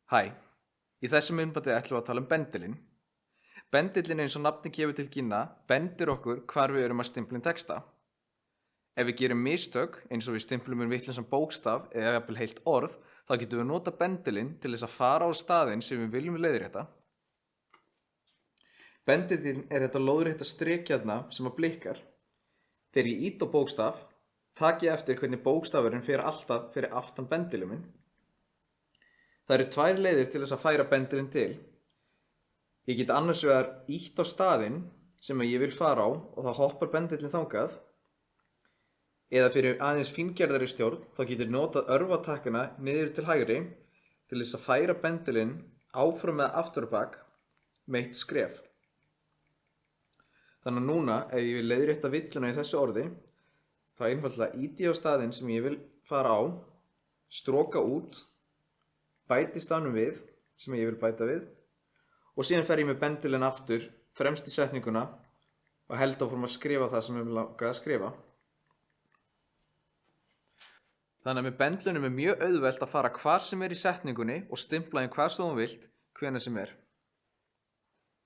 Hæ, í þessum myndbandi ætlum við að tala um bendilinn. Bendillinn eins og nafnið gefur til kynna bendir okkur hvar við erum að stimpla inn texta. Ef við gerum mistök eins og við stimplum inn vitlausan bókstaf eða jafnvel heilt orð, þá getum við nota bendilinn til þess að fara á staðinn sem við viljum leiðrétta. Bendillinn er þetta lóðrétta strik hérna sem að blikkar. Þegar ég ýti á bókstaf, taki ég eftir hvernig bókstafurinn fer alltaf fyrir aftan bendilinn minn. Það eru tvær leiðir til þess að færa bendilinn til. Ég get annars vegar ýtt á staðinn sem ég vil fara á og þá hoppar bendillinn þangað. Eða fyrir aðeins fíngerðari stjórn þá getur notað örvatakkana niður til hægri til þess að færa bendilinn áfram eða aftur á bak með eitt skref. Þannig að núna ef ég vil leiðrétta villuna í þessu orði, þá einfaldlega ýti ég á staðinn sem ég vil fara á, stroka út, bæti stafnum við sem ég vil bæta við og síðan fer ég með bendilinn aftur fremst í setninguna og held áfram að skrifa það sem ég vil langa að skrifa. Þannig að með bendlinum er mjög auðvelt að fara hvar sem er í setningunni og stimpla inn hvað sem þú vilt, hvenær sem er.